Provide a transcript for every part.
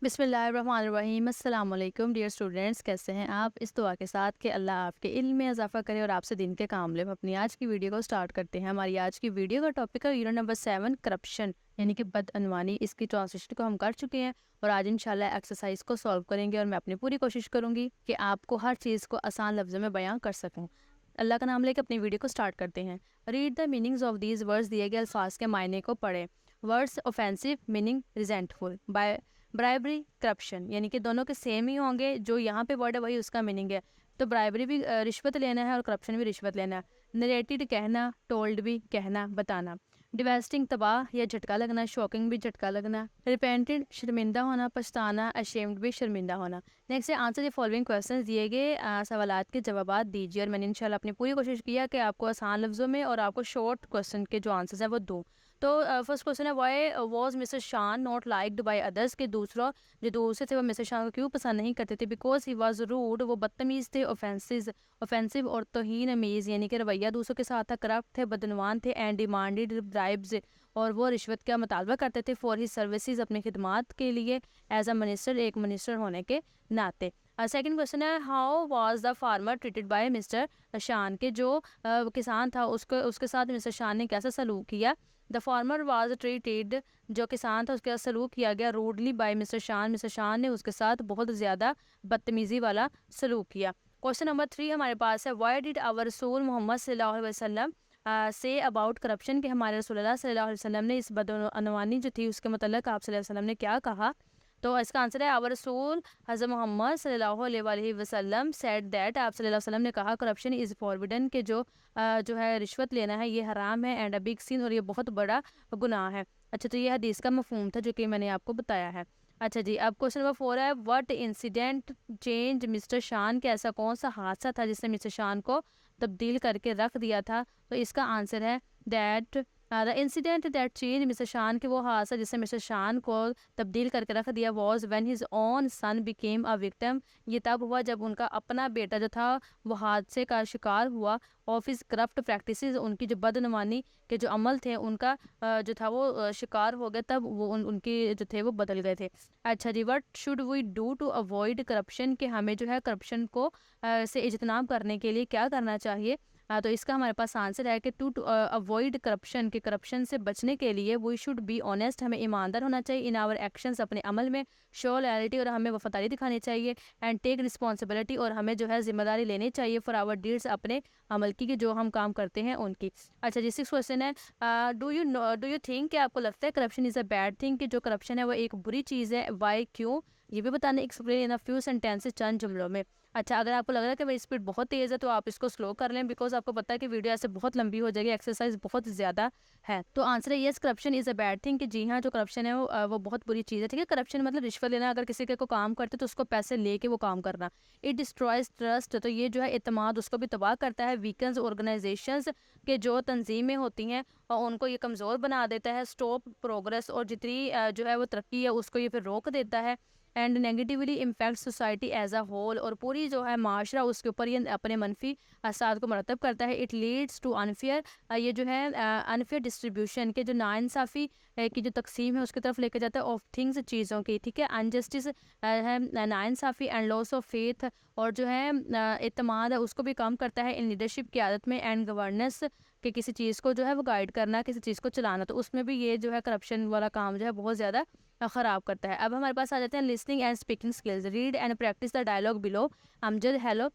बिस्मिल्लाहिर्रहमानिर्रहीम। अस्सलाम वालेकुम डियर स्टूडेंट्स, कैसे हैं आप? इस दुआ के साथ कि अल्लाह आपके इल्म में इजाफा करे और आपसे दिन के काम ले। हम अपनी आज की वीडियो को स्टार्ट करते हैं। हमारी आज की वीडियो का टॉपिक है यूनिट नंबर 7 करप्शन यानी कि बदअनवानी। इसकी ट्रांसलेशन को हम कर चुके हैं और आज इंशाल्लाह एक्सरसाइज को सॉल्व करेंगे और मैं अपनी पूरी कोशिश करूंगी कि आपको हर चीज़ को आसान लफ्ज़ों में बयां कर सकूँ। अल्लाह का नाम लेकर अपनी वीडियो को स्टार्ट करते हैं। Read the meanings of these words, दिए गए अल्फाज के मायने को पढ़े। Words offensive meaning resentful, by bribery corruption, यानी कि दोनों के सेम ही होंगे। जो यहाँ पे वर्ड है वही उसका मीनिंग है। तो ब्राइबरी भी रिश्वत लेना है और करप्शन भी रिश्वत लेना है। नरेटेड कहना, टोल्ड भी कहना, बताना। डिवेस्टिंग तबाह या झटका लगना, शॉकिंग भी झटका लगना। रिपेंटेड शर्मिंदा होना, पछताना। अशेम्ड भी शर्मिंदा होना। नेक्स्ट है आंसर द फॉलोइंग क्वेश्चन, दिए गए सवालात के जवाब दीजिए। और मैंने इंशाल्लाह अपनी पूरी कोशिश किया कि आपको आसान लफ्ज़ों में और आपको शॉर्ट क्वेश्चन के जो आंसर्स हैं वो दूँ। तो फर्स्ट क्वेश्चन है, वाई वॉज मिस्टर शान नॉट लाइक्ड बाय अदर्स, के दूसरा जो दूसरे थे वो मिस्टर शान को क्यों पसंद नहीं करते थे? बिकॉज ही वॉज रूड, वो बदतमीज़ थे। ऑफेंसिव और तौहीन अमीज़ यानी कि रवैया दूसरों के साथ था। करप्ट थे, बदनवान थे। एंड डिमांडेड ब्राइब्स, और वो रिश्वत का मुतालबा करते थे। फॉर ही सर्विसेज, अपनी खिदमात के लिए। एज अ मिनिस्टर, एक मिनिस्टर होने के नाते। सेकंड क्वेश्चन है, how was the farmer treated by mister शान, के जो किसान था उसके साथ मिस्टर शान ने कैसा सलूक किया? द फार्मर वाज ट्रीटेड, जो किसान था उसके साथ सलूक किया गया रूडली बाय मिस्टर शान, मिस्टर शान ने उसके साथ बहुत ज़्यादा बदतमीज़ी वाला सलूक किया। क्वेश्चन नंबर 3 हमारे पास है, व्हाई डिड आवर रसूल मोहम्मद सल्लल्लाहु अलैहि वसल्लम से अबाउट करप्शन, के हमारे रसूलुल्लाह सल्लल्लाहु अलैहि वसल्लम ने इस बदअनवानी जो थी उसके मतलब आप सल्लल्लाहु अलैहि वसल्लम ने क्या कहा? तो इसका आंसर है, आवर रसूल हज़रत मोहम्मद सल्लल्लाहु अलैहि वसल्लम सेड दैट, आप सल्लल्लाहु अलैहि वसल्लम ने कहा, करप्शन इज़ फॉरबिडन, के जो है रिश्वत लेना है ये हराम है। एंड अ बिग सिन, और ये बहुत बड़ा गुनाह है। अच्छा, तो ये हदीस का मफहूम था जो कि मैंने आपको बताया है। अच्छा जी, अब क्वेश्चन नंबर 4 है, व्हाट इंसिडेंट चेंज मिस्टर शान, के ऐसा कौन सा हादसा था जिसने मिस्टर शान को तब्दील करके रख दिया था? तो इसका आंसर है that the incident that change mister शान, के वो हादसा जिसने मिस्टर शान को तब्दील करके रख दिया, was when his own son became a victim, ये तब हुआ जब उनका अपना बेटा जो था वो हादसे का शिकार हुआ। ऑफ हिज करप्ट प्रैक्टिसेस, उनकी जो बदनवानी के जो अमल थे उनका जो था वो शिकार हो गया, तब वो उनके जो थे वो बदल गए थे। अच्छा जी, what should we do to avoid corruption, के हमें जो है करप्शन को से इज्तनाब करने के लिए क्या करना चाहिए? तो इसका हमारे पास आंसर है कि टू अवॉइड करप्शन, के करप्शन से बचने के लिए वी शुड बी ऑनेस्ट, हमें ईमानदार होना चाहिए। इन आवर एक्शंस, अपने अमल में। शो लॉयल्टी, और हमें वफादारी दिखानी चाहिए। एंड टेक रिस्पॉन्सिबिलिटी, और हमें जो है जिम्मेदारी लेनी चाहिए। फॉर आवर डीड्स, अपने अमल की, कि जो हम काम करते हैं उनकी। अच्छा जी, 6 क्वेश्चन है, डू यू थिंक, कि आपको लगता है corruption is a bad thing, कि जो करप्शन है वो एक बुरी चीज़ है? वाई, क्यों? ये भी बताना। Explain in a few sentences, चंद जुमलों में। अच्छा, अगर आपको लग रहा है कि मेरी स्पीड बहुत तेज़ है तो आप इसको स्लो कर लें, बिकॉज आपको पता है कि वीडियो ऐसे बहुत लंबी हो जाएगी, एक्सरसाइज बहुत ज़्यादा है। तो आंसर है yes, corruption is a bad thing, कि जी हाँ, जो करप्शन है वो बहुत बुरी चीज़ है। ठीक है, करप्शन मतलब रिश्वत लेना। अगर किसी के को काम करते तो उसको पैसे लेके वो काम करना। इट डिस्ट्रॉयज ट्रस्ट, तो ये जो है एतमाद उसको भी तबाह करता है। वीकन्स ऑर्गेनाइजेशंस, के जो तंजीमें होती हैं और उनको ये कमज़ोर बना देता है। स्टॉप प्रोग्रेस, और जितनी जो है वो तरक्की है उसको ये फिर रोक देता है। And negatively impact society as a whole, और पूरी जो है माशरा उसके ऊपर ये अपने मनफी असरात को मरतब करता है। इट लीड्स टू अनफेयर, ये जो है अनफेयर डिस्ट्रीब्यूशन, के जो नाइंसाफ़ी की जो तकसीम है उसकी तरफ लेके जाता है। ऑफ थिंग्स, चीज़ों की। ठीक है, अनजस्टिस है, नाइंसाफ़ी। एंड लॉस ऑफ फेथ, और जो है एतमाद है उसको भी कम करता है। इन लीडरशिप की आदत में। एंड गवर्नेंस, कि किसी चीज़ को जो है वो गाइड करना, किसी चीज़ को चलाना, तो उसमें भी ये जो है करप्शन वाला काम जो है बहुत ज़्यादा ख़राब करता है। अब हमारे पास आ जाते हैं listening and speaking skills. Read and practise the dialogue below. Amjad, hello.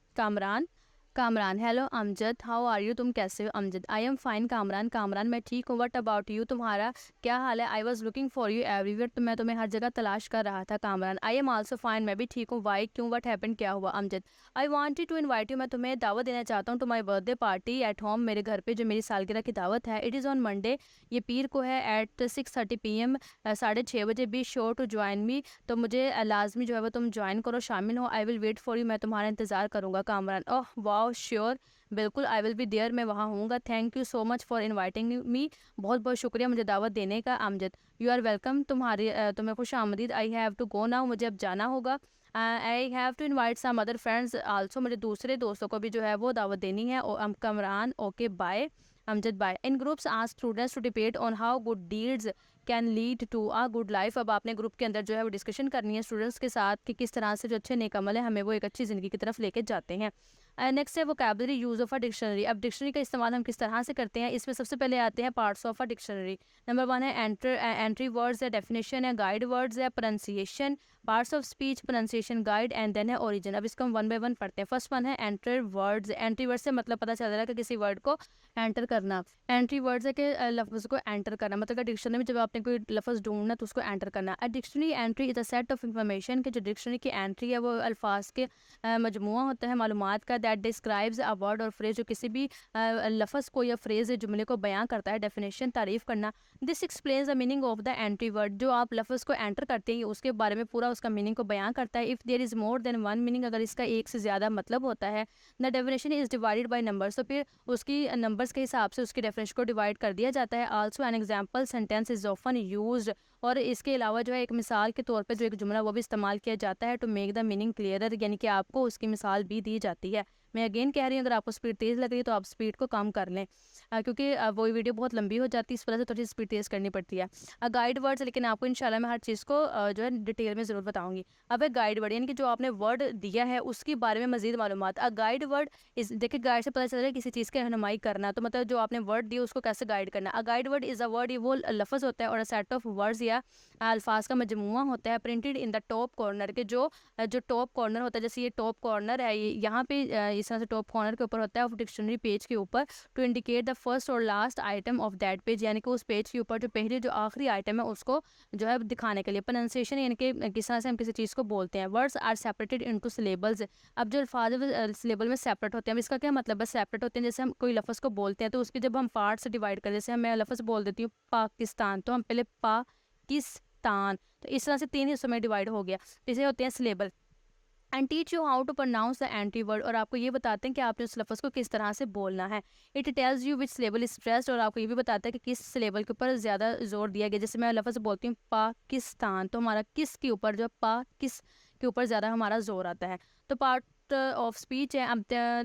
Kamran, hello. Amjad, how are you, तुम कैसे हो? Amjad, I am fine. Kamran, मैं ठीक हूँ। व्हाट अबाउट यू, तुम्हारा क्या हाल है? I was looking for you everywhere, तो मैं तुम्हें हर जगह तलाश कर रहा था। Kamran, I am also fine, मैं भी ठीक हूँ। वाई, क्यों? व्हाट हैपेंड, क्या हुआ? Amjad, I wanted to invite you, मैं तुम्हें दावत देना चाहता हूँ। To my birthday party at home, मेरे घर पे जो मेरी सालगिरह की दावत है। इट इज़ ऑन मंडे, ये पीर को है। एट 6:30 PM, 6:30 बजे। Be sure to join me, तो मुझे लाजमी जो है वो तुम ज्वाइन करो, शामिल हो। I will wait for you, मैं तुम्हारा इंतज़ार करूँगा। कामरान, ओह वाओ, श्योर, बिल्कुल। आई विल बी देयर, मैं वहाँ हूँगा। Thank you so much for inviting me, बहुत बहुत शुक्रिया मुझे दावत देने का। अमजद, यू आर वेलकम, तुम्हें खुश आमदीद। I have to go now, मुझे अब जाना होगा। I have to invite some other friends also, मुझे दूसरे दोस्तों को भी जो है वो दावत देनी है। Kamran, okay bye. अमजद भाई। In groups ask students to debate on how good deeds can lead to a good life. अब आपने ग्रुप के अंदर जो है वो डिस्कशन करनी है स्टूडेंट्स के साथ कि किस तरह से जो अच्छे नेक अमल है हमें वो एक अच्छी ज़िंदगी की तरफ लेके जाते हैं। नेक्स्ट है vocabulary use of a dictionary. अब डिक्शनरी का इस्तेमाल हम किस तरह से करते हैं, इसमें सबसे पहले आते हैं parts of a dictionary. Number 1 है एंट्री वर्ड्स है, डेफिनेशन है, गाइड वर्ड्स है, pronunciation, parts of speech, pronunciation, guide and then है ओरिजिन। अब इसको हम वन बाय वन पढ़ते हैं। फर्स्ट वन है एंटर वर्ड्स। एंट्री वर्ड से मतलब पता चल रहा है कि किसी वर्ड को एंटर करना। एंट्री वर्ड्स है कि लफ्ज़ को एंटर करना, मतलब कि डिक्शनरी में जब आपने कोई लफ्ज़ ढूंढना तो उसको एंटर करना। A dictionary entry is a set of information, कि जो डिक्शनरी की एंट्री है वो अल्फाज के मजमुआ होता है मालूमात का, दैट डिस्क्राइब्स अ वर्ड और फ्रेज, जो किसी भी लफ्ज़ को या फ्रेज जुमले को बयां करता है। डेफिनेशन तारीफ करना। This explains the meaning of the entry word, जो आप लफ्ज़ को एंटर करते हैं उसके बारे में पूरा उसका मीनिंग को बयां करता है। If there is more than one meaning, अगर इसका एक से ज़्यादा मतलब होता है। The definition is divided by numbers, तो फिर उसकी नंबर्स के हिसाब से उसकी डेफिनेशन को डिवाइड कर दिया जाता है। Also an example sentence is often used, और इसके अलावा जो है एक मिसाल के तौर पे जो एक जुमला वो भी इस्तेमाल किया जाता है to make the meaning clearer, यानी कि आपको उसकी मिसाल भी दी जाती है। मैं अगेन कह रही हूँ, अगर आपको स्पीड तेज़ लग रही है तो आप स्पीड को कम कर लें, क्योंकि वो वीडियो बहुत लंबी हो जाती है, इस वजह से थोड़ी स्पीड तेज़ करनी पड़ती है। गाइड वर्ड्स, लेकिन आपको इंशाल्लाह मैं हर चीज़ को जो है डिटेल में ज़रूर बताऊँगी। अब है गाइड वर्ड, यानी कि जो आपने वर्ड दिया है उसके बारे में मज़ीद मालूमात। गाइड वर्ड इस देखिए, गाइड से पता चल रहा है किसी चीज़ की रहनुमाई करना, तो मतलब जो आपने वर्ड दिया उसको कैसे गाइड करना। A guide word is a word, ये वो लफ्ज़ होता है और अ सेट ऑफ वर्ड्स या अल्फाज का मजमुआ होता है, printed in the top corner, के जो टॉप कॉर्नर होता है, जैसे ये टॉप कॉर्नर है, ये यहाँ पे इस तरह से टॉप कॉर्नर के ऊपर होता है ऑफ डिक्शनरी पेज के ऊपर, टू इंडिकेट द फर्स्ट और last item of that page, यानी कि उस पेज के ऊपर जो पहले जो आखिरी आइटम है उसको जो है दिखाने के लिए। प्रोनाउंसिएशन, यानी कि किस तरह से हम किसी चीज़ को बोलते हैं। Words are separated into syllables. अब जो अल्फाज सिलेबल में सेपरेट होते हैं, अब इसका क्या मतलब है सेपरेट होते हैं, जैसे हम कोई लफ्ज़ को बोलते हैं तो उसके जब हम पार्ट से डिवाइड करें, जैसे मैं लफ्ज़ बोल देती हूँ पाकिस्तान, तो हम पहले पाकिस्तान, तो इस तरह से 3 हिस्सों में डिवाइड हो गया, तो इसे होते हैं syllable. And teach you how to pronounce the entry word, और आपको ये बताते हैं कि आपने उस लफ्ज़ को किस तरह से बोलना है। It tells you which syllable is stressed, और आपको ये भी बताता है कि किस सिलेबल के ऊपर ज़्यादा जोर दिया गया। जैसे मैं लफ्ज़ बोलती हूँ पाकिस्तान, तो हमारा किस के ऊपर जो किस के ऊपर ज़्यादा हमारा जोर आता है। तो पार्ट ऑफ स्पीच है। अब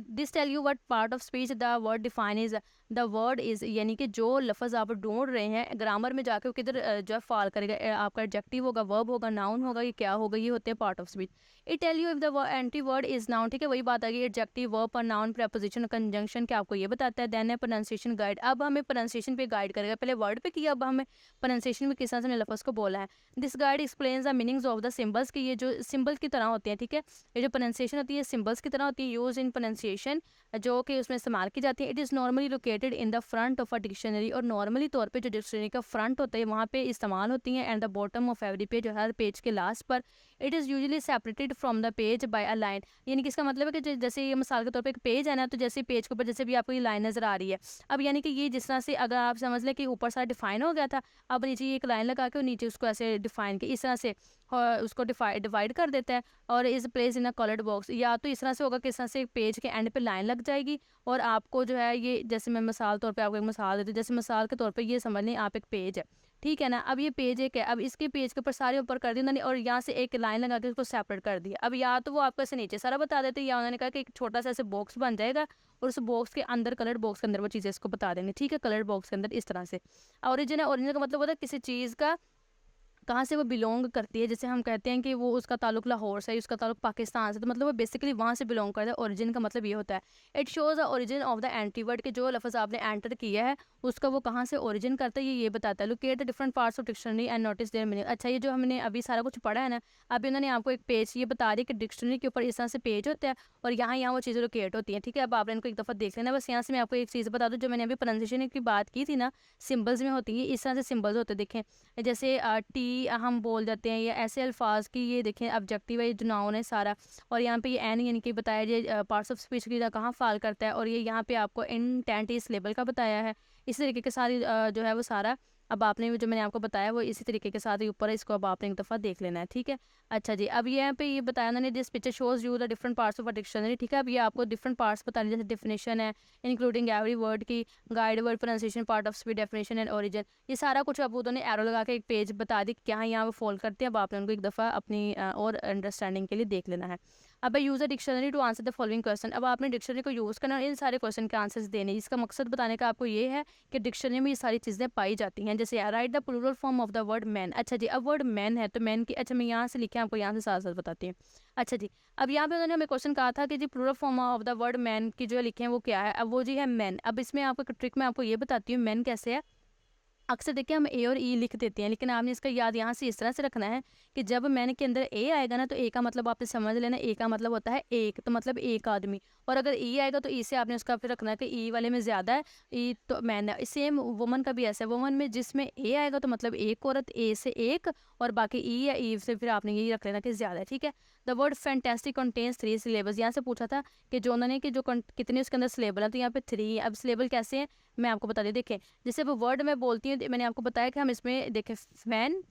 this tell you what part of speech the word define is, the word is, यानी कि जो लफ्ज़ आप ढूंढ रहे हैं ग्रामर में जाके वो किधर जो है फॉल करेगा, आपका एडजेक्टिव होगा, वर्ब होगा, नाउन होगा, ये क्या होगा, ये होते हैं part of speech. It tell you if the entry word is noun, ठीक है, वही बात आ गई, एडजेक्टिव, वर्ब और नाउन, प्रीपोजिशन, कंजंक्शन, क्या आपको ये बताता है। देन है प्रोनाउंसिएशन गाइड, अब हमें प्रोनाउंसिएशन पे गाइड करेगा, पहले वर्ड पे किया, अब हमें प्रोनाउंसिएशन में किस तरह से हमने लफ्ज़ को बोला है। This guide explains the meanings of the symbols, की ये जो सिम्बल की तरह होते हैं, ठीक है, ये जो प्रोनाउंसिएशन होती है सिम्बल्स की तरह होती है, यूज इन प्रोनाउंसिएशन, जो कि उसमें इस्तेमाल की जाती है। It is normally located in the front of a dictionary, और नॉर्मली तौर पे जो डिक्शनरी का फ्रंट होता है वहाँ पे इस्तेमाल होती हैं। And the bottom of every page, हर पेज के लास्ट पर। It is usually separated from the page by a line, यानी कि इसका मतलब है कि जैसे ये मिसाल के तौर पे एक पेज है ना, तो जैसे पेज के ऊपर जैसे भी आपको ये लाइन नज़र आ रही है, अब यानी कि ये जिस तरह से अगर आप समझ लें कि ऊपर सारा डिफाइन हो गया था, अब नीचे ये एक लाइन लगा के और नीचे उसको ऐसे डिफाइन के इस तरह से उसको डिवाइड कर देता है, और इस place in a coloured box, या तो इस तरह से होगा कि इस तरह से पेज के एंड पे लाइन लग जाएगी, और आपको जो है ये, जैसे मैं मिसाल तौर पे आपको एक मिसाल देती हूँ, जैसे मिसाल के तौर पे ये समझ लें आप एक पेज है, ठीक है ना, अब ये पेज एक है, अब इसके पेज के ऊपर सारे ऊपर कर दिया उन्होंने, और यहाँ से एक लाइन लगा के उसको सेपरेट कर दिया। अब या तो वो आपको ऐसे नीचे सारा बता देते हैं, या उन्होंने कहा कि एक छोटा सा ऐसे बॉक्स बन जाएगा, और उस बॉक्स के अंदर, कलर्ड बॉक्स के अंदर वो चीज़ें इसको बता देंगे, ठीक है, कलर्ड बॉक्स के अंदर इस तरह से। ओरिजिन है, ओरिजिन का मतलब होता है किसी चीज़ का कहाँ से वो बिलोंग करती है, जैसे हम कहते हैं कि वो उसका ताल्लुक लाहौर से है, उसका ताल्लुक पाकिस्तान से, तो मतलब वो बेसिकली वहाँ से बिलोंग करता है। ओरिजिन का मतलब ये होता है। It shows the origin of the entry word, के जो लफ्ज़ आपने एंटर किया है उसका वो कहाँ से ओरिजिन करता है, ये बताता है। Locate the different parts of dictionary and notice there meaning. अच्छा, ये जो हमने अभी सारा कुछ पढ़ा है ना, अभी उन्होंने आपको एक पेज ये बता दी कि डिक्शनरी के ऊपर इस तरह से पेज होता है, और यहाँ यहाँ वो चीज़ें लोकेट होती हैं, ठीक है। अब आपने इनको एक दफ़ा देख लेना। बस यहाँ से मैं आपको एक चीज़ बता दूँ, जो मैंने अभी प्रोनाउंसिएशन की बात की थी ना, सिम्बल्स में होती है, इस तरह से सिम्बल्स होते हैं, देखें, जैसे टी हम बोल जाते हैं, या ऐसे अल्फाज की, ये देखें ऑब्जेक्टिव है, ये जो नाउन है सारा, और यहाँ पे ये एन यानी कि बताया ये पार्ट्स ऑफ स्पीच की कहाँ फाल करता है, और ये यहाँ पे आपको इंटेंट इस लेवल का बताया है। इसी तरीके के साथ जो है वो सारा, अब आपने जो मैंने आपको बताया वो इसी तरीके के साथ ही ऊपर है, इसको अब आपने एक दफ़ा देख लेना है, ठीक है। अच्छा जी, अब यहाँ पे ये बताया उन्होंने, this picture shows you the different parts of a dictionary, ठीक है। अब ये आपको डिफरेंट पार्ट्स बताने, जैसे डेफिनेशन है, इंक्लूडिंग एवरी वर्ड की, guide word, pronunciation, part of speech, definition and origin, ये सारा कुछ अब उन्होंने एरो लगा के एक पेज बता दी क्या यहाँ वो फॉल करते हैं। अब आपने उनको एक दफ़ा अपनी और अंडरस्टैंडिंग के लिए देख लेना है। अब use a dictionary to answer the following question. अब आपने डिक्शनरी को यूज़ करना और इन सारे क्वेश्चन के आंसर्स देने। इसका मकसद बताने का आपको ये है कि डिक्शनरी में ये सारी चीज़ें पाई जाती हैं। जैसे write the plural form of the word man. अच्छा जी, अब वर्ड मैन है तो मैन की, अच्छा मैं यहाँ से लिखे आपको यहाँ से साथ साथ बताती हूँ। अच्छा जी, अब यहाँ पे उन्होंने हमें क्वेश्चन कहा था कि जी plural form of the word man की जो लिखे हैं वो क्या है। अब वो जी है मैन। अब इसमें आपको ट्रिक मैं आपको ये बताती हूँ मैन कैसे है। अक्सर देखिए हम ए और ई लिख देते हैं, लेकिन आपने इसका याद यहाँ से इस तरह से रखना है कि जब मैन के अंदर ए आएगा ना तो ए का मतलब आपने समझ लेना, ए का मतलब होता है एक, तो मतलब एक आदमी। और अगर ई आएगा तो ई से आपने उसका फिर रखना है कि ई वाले में ज़्यादा है, ई तो मैन है। सेम वुमन का भी ऐसा है, वुमन में जिसमें ए आएगा तो मतलब एक औरत, ए से एक, और बाकी ई या ई से फिर आपने यही रख लेना कि ज़्यादा है, ठीक है। The word fantastic contains 3 syllabus. यहाँ से पूछा था कि जो उन्होंने कि जो कितने उसके अंदर सिलेबल है, तो यहाँ पे 3 है। अब सिलेबल कैसे हैं मैं आपको बता दी, देखें जैसे वो वर्ड मैं बोलती हूँ, मैंने आपको बताया कि हम इसमें देखें फैन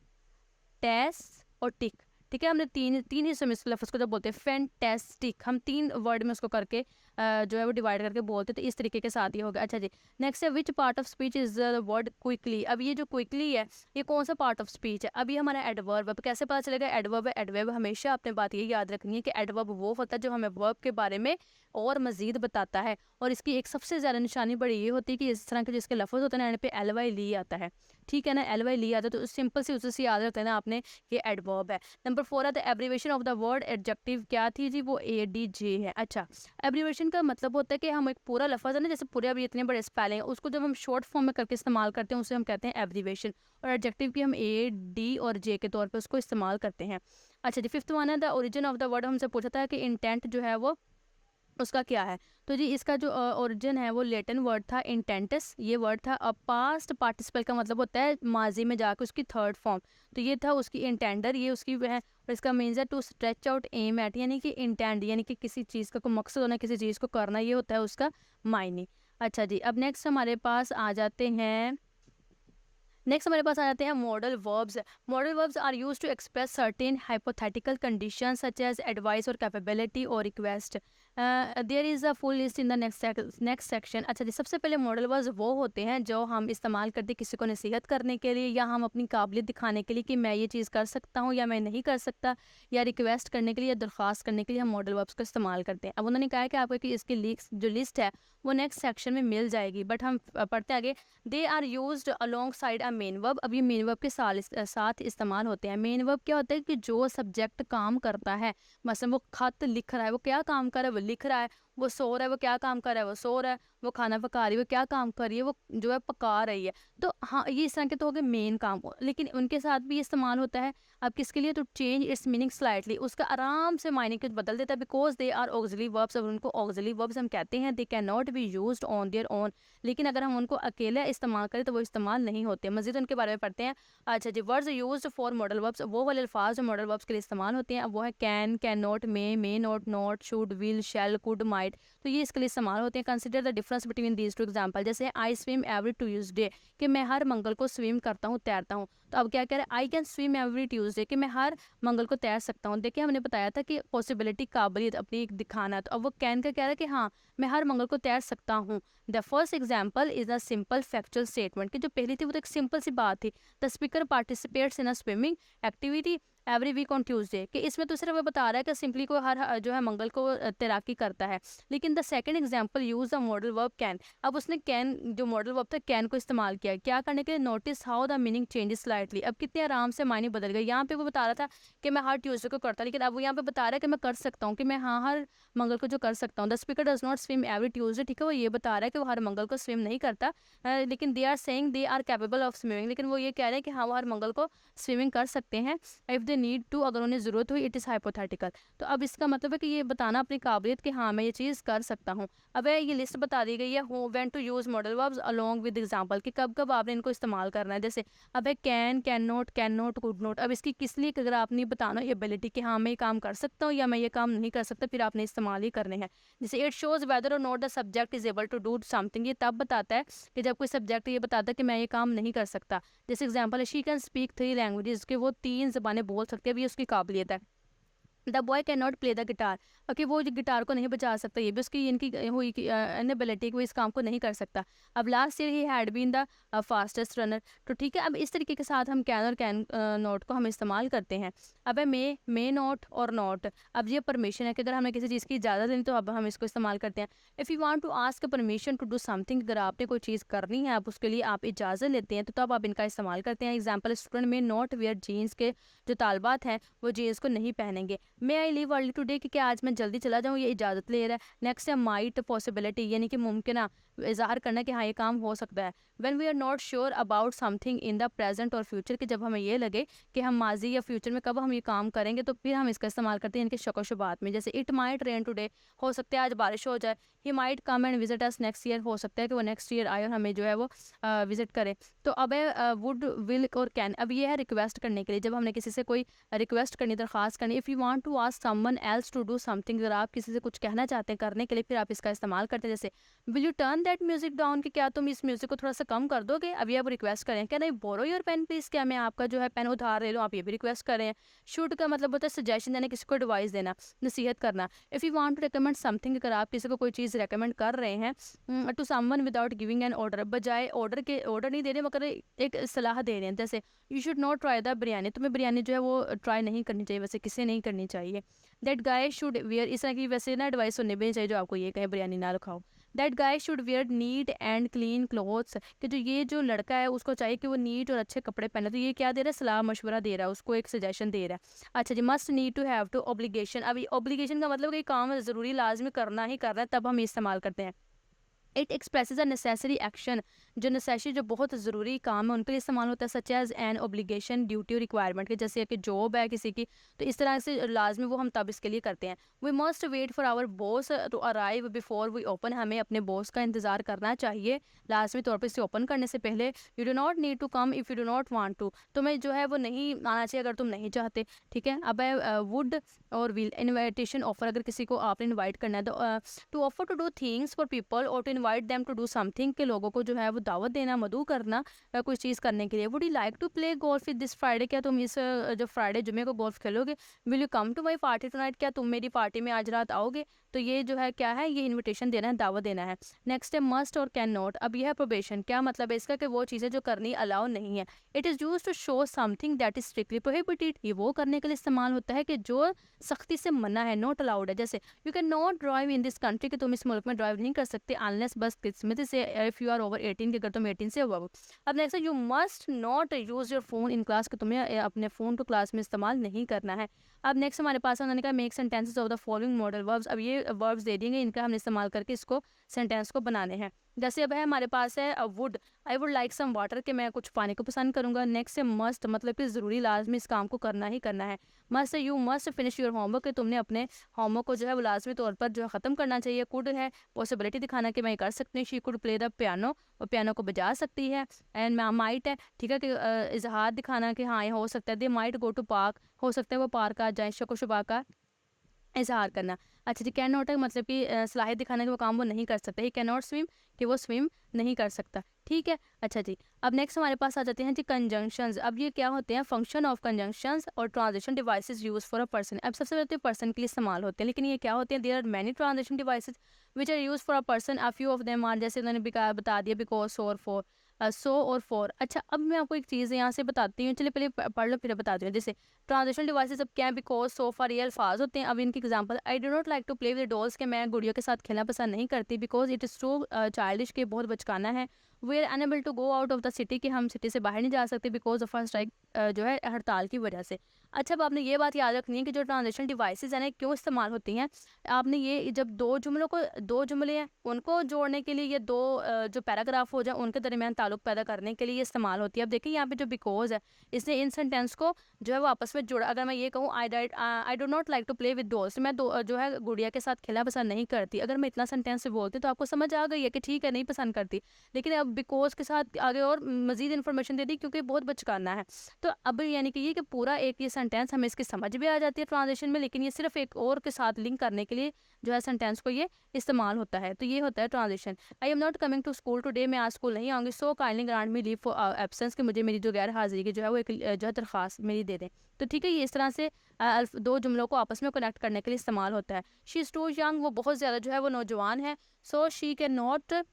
टेस और टिक, ठीक है। हमने तीन तीन हिस्सों में इस लफ्ज़ को जब बोलते हैं फैंटेस्टिक, हम 3 वर्ड में उसको करके जो है वो डिवाइड करके बोलते हैं, तो इस तरीके के साथ ही होगा। अच्छा जी, नेक्स्ट है which part of speech is the word quickly. अब ये जो क्विकली है ये कौन सा पार्ट ऑफ स्पीच है। अभी हमारा एडवर्ब। अब कैसे पता चलेगा एडवर्ब है। एडवर्ब हमेशा अपने बात ये याद रखनी है कि एडवर्ब वो होता है जो हमें वर्ब के बारे में और मजीद बताता है। और इसकी एक सबसे ज़्यादा निशानी बड़ी ये होती है कि इस तरह के जिसके लफ्ज़ होते हैं ना एंड पे एल वाई ली आता है, ठीक है ना, एल वाई ली आता है, तो सिंपल से उससे याद रखते हैं ना आपने ये एडवर्ब है। नंबर 4 है the abbreviation of the word adjective. क्या थी जी, वो ADJ है। अच्छा, एब्रीवेशन का मतलब होता है कि हम एक पूरा लफ्ज़ है ना, जैसे पूरे अभी इतने बड़े स्पेलिंग है, उसको जब हम शॉर्ट फॉर्म में करके इस्तेमाल करते हैं उसे हम कहते हैं एब्रीवेशन। और एडजेक्टिव की हम AD और J के तौर पर उसको इस्तेमाल करते हैं। अच्छा जी, 5th वन है the origin of the word. हमसे पूछा था कि इंटेंट जो है वो उसका क्या है। तो जी इसका जो ओरिजिन है वो लेटिन वर्ड था इंटेंटस, ये वर्ड था। अब पास्ट पार्टिसिपल का मतलब होता है माजी में जाकर उसकी थर्ड फॉर्म, तो ये था उसकी इंटेंडर, ये उसकी वह। और इसका मीन्स है to stretch out aim at, यानी कि इंटेंड यानी कि किसी चीज़ का कोई मकसद होना, किसी चीज़ को करना, ये होता है उसका मायने। अच्छा जी, अब नेक्स्ट हमारे पास आ जाते हैं, नेक्स्ट हमारे पास आ जाते हैं modal verbs. Modal verbs are used to express certain hypothetical conditions such as advice और कैपेबिलिटी और request. There is a full list in the next section. अच्छा जी, सबसे पहले मॉडल वर्ब्स वो होते हैं जो हम इस्तेमाल करते हैं किसी को नसीहत करने के लिए, या हम अपनी काबिलियत दिखाने के लिए कि मैं ये चीज़ कर सकता हूँ या मैं नहीं कर सकता, या रिक्वेस्ट करने के लिए या दरख्वास्त करने के लिए हम मॉडल वर्ब्स का इस्तेमाल करते हैं। अब उन्होंने कहा है कि आपको कि इसकी जो लिस्ट है वो नेक्स्ट सेक्शन में मिल जाएगी, बट हम पढ़ते आगे। They are used alongside a main verb. अब ये मेन वर्ब के साथ इस्तेमाल होते हैं। मेन वर्ब क्या होता है कि जो सब्जेक्ट काम करता है, मतलब वो खत लिख रहा है, वो क्या काम कर रहा है, वो लिख रहा है। वो सो रहा है, वो क्या काम कर रहा है, वो सो रहा है। वो खाना पका रही है, वो क्या काम कर रही है, वो जो है पका रही है। तो हाँ, ये इस तरह के तो हो गए मेन काम, लेकिन उनके साथ भी इस्तेमाल होता है। अब किसके लिए, तो चेंज इट्स मीनिंग स्लाइटली, उसका आराम से मायने कुछ बदल देता है। Because they are auxiliary verbs, और उनको ऑक्सिलरी वर्ब्स हम कहते हैं। They can not be used on their own, लेकिन अगर हम उनको अकेले इस्तेमाल करें तो वो इस्तेमाल नहीं होते। मजीद उनके बारे में पढ़ते हैं। अच्छा जी, words used for modal verbs, वो वाले अल्फाज जो मॉडल वर्ब्स के लिए इस्तेमाल होते हैं, अब वो है can, can not, may not, not, should, will, shall, could, might, तो ये इसके लिए इस्तेमाल होते हैं। Consider the difference between these two example. जैसे आई स्विम एवरी ट्यूसडे, कि मैं हर मंगल को स्विम करता हूँ, तैरता हूँ। तो अब क्या कह रहे हैं, I can swim every Tuesday, कि मैं हर मंगल को तैर सकता हूँ। देखिए हमने बताया था कि पॉसिबिलिटी, काबिलियत अपनी एक दिखाना, तो अब वो कैन का कह रहा है कि हाँ मैं हर मंगल को तैर सकता हूँ। The first example is a simple factual statement, कि जो पहली थी वो तो एक सिंपल सी बात थी। The speaker participates in a swimming activity every week on Tuesday, कि इसमें तो सिर्फ वो बता रहा है कि सिंपली को हर जो है मंगल को तैराकी करता है। लेकिन the second example use the modal verb can. अब उसने कैन जो मॉडल वर्ब था कैन को इस्तेमाल किया, क्या करने के लिए, notice how the meaning changes slightly. अब कितने आराम से मायने बदल गए। यहाँ पे वो बता रहा था कि मैं हर ट्यूसडे को करता, लेकिन अब वो यहाँ पे बता रहा है कि मैं कर सकता हूँ, कि मैं हाँ हर मंगल को जो कर सकता हूँ। The speaker does not swim every Tuesday, ठीक है, वो ये बता रहा है कि वो हर मंगल को स्विम नहीं करता, लेकिन they are saying they are capable of swimming, लेकिन वो ये कह रहे हैं कि हाँ वो हर मंगल को स्विमिंग कर सकते हैं। इफ़ दे नीड टू, अगर उन्हें ज़रूरत हुई, इट इज़ हाइपोथेटिकल। तो अब इसका मतलब है कि ये बताना अपनी काबिलियत कि हाँ मैं ये चीज़ कर सकता हूँ। अब ये लिस्ट बता दी गई है, who when to use modal verbs along with example, कि कब कब आपने इनको इस्तेमाल करना है। जैसे अब है कैन नॉट, कुड नॉट। अब इसकी किस लिए, अगर आपने बताना ये एबिलिटी कि हाँ मैं ये काम कर सकता हूँ या मैं ये काम नहीं कर सकता, फिर आपने इस्तेमाल ही करने हैं। जैसे इट शोज़ वेदर और not the subject is able to do something, ये तब बताता है कि जब कोई सब्जेक्ट ये बताता है कि मैं ये काम नहीं कर सकता। जैसे एग्जाम्पल है शी कैन स्पीक 3 लैंग्वेजेस, कि वो 3 ज़बानें बोल सकती है, अब ये उसकी काबिलियत है। The boy can not play the guitar. Okay, वो जो गिटार को नहीं बजा सकता, ये भी उसकी इनकी हुई इनएबिलिटी कि वो इस काम को नहीं कर सकता। अब last year he had been the fastest runner. तो ठीक है, अब इस तरीके के साथ हम कैन और कैन नॉट को हम इस्तेमाल करते हैं। अब है मे नॉट और नॉट। अब ये परमिशन है कि अगर हमें किसी चीज़ की इजाज़त देनी तो अब हम इसको इस्तेमाल करते हैं। If you want to ask permission to do something, अगर आपने कोई चीज़ करनी है, आप उसके लिए आप इजाज़त लेते हैं, तो तब आप इनका इस्तेमाल करते हैं। एग्जाम्पल, स्टूडेंट में नॉट वेयर जीन्स के जो तालबात हैं वो जीन्स को नहीं पहनेंगे। मे आई लीव अर्ली टुडे, कि क्या आज मैं जल्दी चला जाऊँ, ये इजाज़त ले रहा है। नेक्स्ट है माइट, पॉसिबिलिटी, यानी कि मुमकिन इज़हार करना कि हाँ ये काम हो सकता है। When we are not sure about something in the present और फ्यूचर, कि जब हमें ये लगे कि हम माजी या फ्यूचर में कब हम ये काम करेंगे, तो फिर हम इसका इस्तेमाल करते हैं इनके शक व शुबात में। जैसे इट माइट रेन टुडे, हो सकता है आज बारिश हो जाए। He might come and visit us next year, हो सकता है कि वो नेक्स्ट ईयर आए और हमें जो है वो विजिट करे। तो अब है वुड, विल और कैन। अब ये है रिक्वेस्ट करने के लिए, जब हमने किसी से कोई रिक्वेस्ट करनी, दरख्वास्त करनी। If you want to ask someone else to do something, अगर आप किसी से कुछ कहना चाहते हैं करने के लिए, फिर आप इसका इस्तेमाल करते हैं। जैसे will U turn that music down, कि क्या तुम इस म्यूजिक को थोड़ा सा कम कर दोगे। अब ये आप रिक्वेस्ट करें। क्या नहीं, बोरो योर पेन प्लीज, क्या मैं आपका जो है पेन उधार ले लूँ, आप ये भी रिक्वेस्ट करें। शुड का मतलब होता है सजेशन देना, किसी को एडवाइस देना, नसीहत करना। If you want to recommend something, अगर आप किसी को कोई चीज़ रिकमेंड कर रहे हैं to someone without giving an order, बजाय ऑर्डर के, ऑर्डर नहीं दे रहे मगर एक सलाह दे रहे हैं। जैसे you should not try the biryani, तुम्हें बिरयानी जो है वो ट्राई नहीं करनी चाहिए, वैसे किसे नहीं करनी चाहिए। दैट गाय शुड वेयर, इस तरह की वैसे ना एडवाइस सुननी भी नहीं चाहिए जो आपको ये कहे बिरयानी ना खाओ। That guy should wear neat and clean clothes, कि जो ये जो लड़का है उसको चाहिए कि वो नीट और अच्छे कपड़े पहने। तो ये क्या दे रहा है, सलाह मशवरा दे रहा है, उसको एक सजेशन दे रहा है। अच्छा जी, must need to have to obligation. अब ये ऑब्लिगेशन का मतलब कि काम ज़रूरी लाजमी करना ही करना है, तब हम इस्तेमाल करते हैं। It expresses a necessary action, जो नेसेसरी जो बहुत ज़रूरी काम है उनके लिए इस्तेमाल होता है। Such as an obligation, duty, requirement, के जैसे कि जॉब है किसी की, तो इस तरह से लाजमी वो हम तब इसके लिए करते हैं। We must wait for our boss to arrive before we open, हमें अपने बॉस का इंतज़ार करना चाहिए लाजमी तौर पर इसे ओपन करने से पहले। You do not need to come if you do not want to, तुम्हें जो है वो नहीं आना चाहिए अगर तुम नहीं चाहते। ठीक है, अब है वुड और विल। इन्विटेशन ऑफर, अगर किसी को आपने इन्वाइट करना है, to offer to do things for people और to invite them to do something, के लोगों को जो है वो दावत देना, मदऊ करना कुछ चीज़ करने के लिए। Would you like to play golf with this Friday, क्या तुम इस जो फ्राइडे जुमे को गोल्फ खेलोगे। Will you come to my party tonight, क्या तुम मेरी पार्टी में आज रात आओगे। तो ये जो है क्या है, ये इन्विटेशन देना है, दावत देना है। नेक्स्ट है मस्ट और कैन नॉट। अब यह है प्रोबेशन, क्या मतलब है इसका, कि वो चीज़ें जो करनी अलाउ नहीं है। It is use to show something that is strictly prohibited, ये वो करने के लिए इस्तेमाल होता है कि जो सख्ती से मना है, नॉट अलाउड है। जैसे you can not drive in this country, कि तुम इस मुल्क में ड्राइव नहीं कर सकते अनलेस, बस किस्मत से, इफ़ यू आर ओवर 18, कि अगर तुम 18 से हुआ हो। अब नेक्स्ट है you must not use your phone in class, कि तुम्हें अपने फ़ोन को क्लास में इस्तेमाल नहीं करना है। अब नेक्स्ट हमारे पास उन्होंने कहा make sentences of the following modal verbs. अब ये वर्ब्स दे देंगे, इनका हमने इस्तेमाल करके इसको सेंटेंस को बनाने हैं। जैसे अब है हमारे पास है would, I would like some water, कि मैं कुछ पानी को पसंद करूंगा। नेक्स्ट है मस्ट, मतलब कि ज़रूरी लाजमी इस काम को करना ही करना है। मस्ट है you must finish your homework, कि तुमने अपने होमवर्क को जो है वो लाजमी तौर पर जो है ख़त्म करना चाहिए। कुड है पॉसिबिलिटी दिखाना कि मैं ये कर सकती हूँ। She could play the piano, वो पियानो को बजा सकती है। एंड माइट है, ठीक है, कि इजहार दिखाना कि हाँ ये हो सकता है। They might go to park, हो सकता है वो पार्क आ जाए। शको शुबा का इज़हार करना। अच्छा जी, कैन नॉट है मतलब कि सलाहियत दिखाना कि वो काम वो नहीं कर सकता। ही कैन नॉट स्विम, कि वो स्विम नहीं कर सकता। ठीक है, अच्छा जी, अब नेक्स्ट हमारे पास आ जाते हैं जी कंजंक्शंस। अब ये क्या होते हैं, फंक्शन ऑफ कंजंक्शंस और transition devices use for a person. अब सबसे पहले तो पर्सन के लिए इस्तेमाल होते हैं, लेकिन ये क्या होते हैं, there are many transition devices which are use for a person. A few of them are, जैसे उन्होंने बता दिया, बिकॉज, सो और फॉर, सो और फॉर। अच्छा, अब मैं आपको एक चीज़ यहाँ से बताती हूँ, चलिए पहले पढ़ लो फिर बताती हूँ। जैसे ट्रांजिशन डिवाइसेस अब क्या है, बिकॉज, सो, फॉर, ये अल्फाज होते हैं। अब इनकी example, I do not like to play with dolls, के मैं गुड़ियों के साथ खेलना पसंद नहीं करती। Because it is too childish, के बहुत बचकाना है। We are unable to go out of the city, कि हम सिटी से बाहर नहीं जा सकते। बिकॉज ऑफ अ स्ट्राइक, जो है हड़ताल की वजह से। अच्छा, अब आपने ये बात याद रखनी है कि जो ट्रांजिशन डिवाइसेस हैं ना क्यों इस्तेमाल होती हैं। आपने ये जब दो जुमले हैं उनको जोड़ने के लिए, ये दो जो पैराग्राफ हो जाए उनके दरमियान ताल्लुक पैदा करने के लिए ये इस्तेमाल होती है। अब देखिए यहाँ पे जो बिकॉज है, इसने इन सेंटेंस को जो है वो आपस में जोड़ा। अगर मैं ये कहूँ I do not like to play with dolls, मैं जो है गुड़िया के साथ खेलना पसंद नहीं करती। अगर मैं इतना सेंटेंस से बोलती तो आपको समझ आ गई है कि ठीक है नहीं पसंद करती। लेकिन अब बिकॉज के साथ आगे और मजीद इन्फॉर्मेशन दे दी क्योंकि बहुत बचकाना है। तो अब यानी कि ये कि पूरा एक ये सेंटेंस हमें इसकी समझ भी आ जाती है ट्रांजिशन में, लेकिन ये सिर्फ एक और के साथ लिंक करने के लिए जो है सेंटेंस को ये इस्तेमाल होता है। तो ये होता है transition. I am not coming to school today, मैं आज स्कूल नहीं आऊँगी, so kindly grant me leave for absence, कि मुझे मेरी जो गैर हाजिरी की जो है वो एक जो है दरख्वास्त मेरी दे दें। तो ठीक है, ये इस तरह से दो जुमलों को आपस में कनेक्ट करने के लिए इस्तेमाल होता है। शी इज़ टू यंग, वो बहुत ज़्यादा जो है वो नौजवान है, so she can not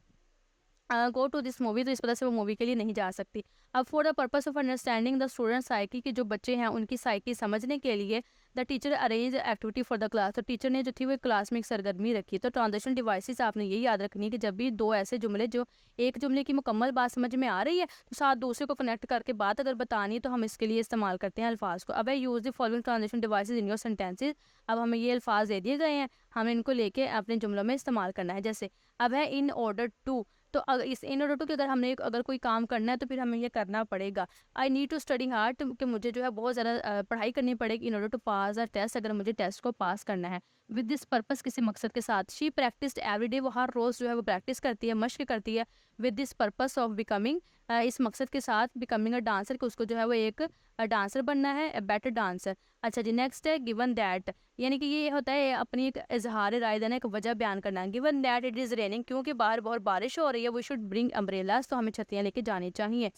go to this movie, तो इस वजह से वो मूवी के लिए नहीं जा सकती। अब for the purpose of understanding the student psyche, की जो बच्चे हैं उनकी साइकी समझने के लिए the teacher arrange activity for the class, तो टीचर ने जो थी वो क्लास में एक सरगर्मी रखी। तो ट्रांजिशन डिवाइसेस आपने यही याद रखनी है कि जब भी दो ऐसे जुमले जो एक जुमले की मुकम्मल बात समझ में आ रही है तो साथ दूसरे को कनेक्ट करके बात अगर बतानी है तो हम इसके लिए इस्तेमाल करते हैं अल्फाज को। अब है use the following transition devices in your sentences. अब हमें ये अल्फाज दे दिए गए हैं, हमें इनको लेके अपने जुमलों में इस्तेमाल करना है। जैसे अब है इन ऑर्डर टू, तो अगर इस इन ऑर्डर टू कि अगर कोई काम करना है तो फिर हमें ये करना पड़ेगा। I need to study hard, कि मुझे जो है बहुत ज़्यादा पढ़ाई करनी पड़ेगी in order to pass a test, अगर मुझे टेस्ट को पास करना है। विद दिस पर्पस, किसी मकसद के साथ। शी प्रैक्टिस्ड एवरीडे, वो हर रोज़ जो है वो प्रैक्टिस करती है, मश्क करती है। With this purpose of becoming, इस मकसद के साथ बिकमिंग अ डांसर, कि उसको जो है वो एक डांसर बनना है, अ बेटर डांसर। अच्छा जी, नेक्स्ट है गिवन दैट, यानी कि ये होता है अपनी एक इजहार राय देना, एक वजह बयान करना। Given that it is raining, क्योंकि बाहर बहुत बारिश हो रही है, वी शुड ब्रिंग अम्ब्रेलास, तो हमें छत्रियाँ लेके जानी चाहिए।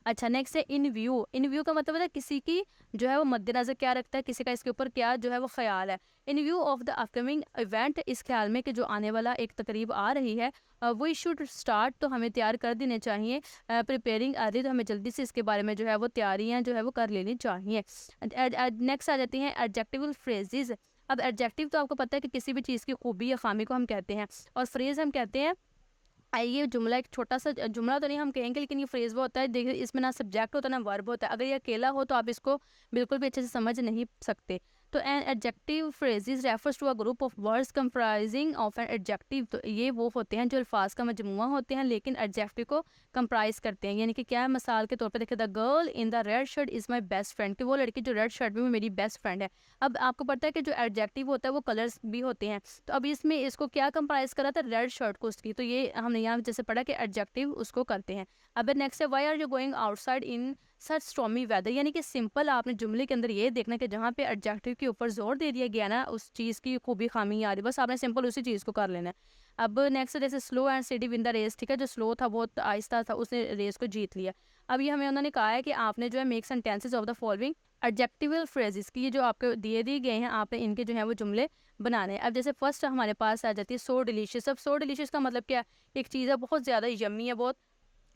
अच्छा, नेक्स्ट है इन व्यू। इन व्यू का मतलब है किसी की जो है वो मद्देनजर क्या रखता है, किसी का इसके ऊपर क्या जो है वो ख्याल है। इन view of the upcoming event, इस ख्याल में कि जो आने वाला एक तकरीब आ रही है, वी शुड स्टार्ट, तो हमें तैयार कर देने चाहिए। प्रिपेयरिंग अर्ली, तो हमें जल्दी से इसके बारे में जो है वो तैयारियां जो है वो कर लेनी चाहिए। नेक्स्ट आ जाती हैं एडजेक्टिवल फ्रेजेस। अब एडजेक्टिव तो आपको पता है कि किसी भी चीज़ की खूबी या खामी को हम कहते हैं, और फ्रेज हम कहते हैं ये जुमला, एक छोटा सा जुमला तो नहीं हम कहेंगे, लेकिन ये फ्रेज वो होता है, देखिए इसमें ना सब्जेक्ट होता है ना वर्ब होता है। अगर ये अकेला हो तो आप इसको बिल्कुल भी अच्छे से समझ नहीं सकते। तो an adjective phrases refers to a group of words comprising of an adjective, तो ये वो होते हैं जो अल्फाज का मजमुआ होते हैं लेकिन एडजेक्टिव को कंप्राइज करते हैं। यानी कि क्या है, मिसाल के तौर पे देखिए, the girl in the red shirt is my best friend, कि वो लड़की जो रेड शर्ट में वो मेरी बेस्ट फ्रेंड है। अब आपको पता है कि जो एडजेक्टिव होता है वो कलर्स भी होते हैं, तो अब इसमें इसको क्या कंप्राइज करा था, रेड शर्ट को उसकी, तो ये हमने यहाँ जैसे पढ़ा कि एडजेक्टिव उसको करते हैं। अब नेक्स्ट है why are you going outside in such stormy weather, यानी कि सिंपल आपने जुमले के अंदर ये देखना कि जहाँ पे एडजेक्टिव के ऊपर जोर दे दिया गया ना, उस चीज़ की खूबी खामी आ रही, बस आपने सिंपल उसी चीज़ को कर लेना है। अब नेक्स्ट जैसे slow and steady win the race, ठीक है, जो स्लो था बहुत आहिस्ता था, उसने रेस को जीत लिया। अब ये हमें उन्होंने कहा है कि आपने जो है make sentences of the following adjectival phrases की, ये जो आपको दिए गए हैं, आपने इनके जो है वो जुमले बनाने हैं। अब जैसे फर्स्ट हमारे पास आ जाती है सो डिलीशियस। अब सो डिलीशियस का मतलब क्या है, एक चीज़ है बहुत ज़्यादा यम्मी है, बहुत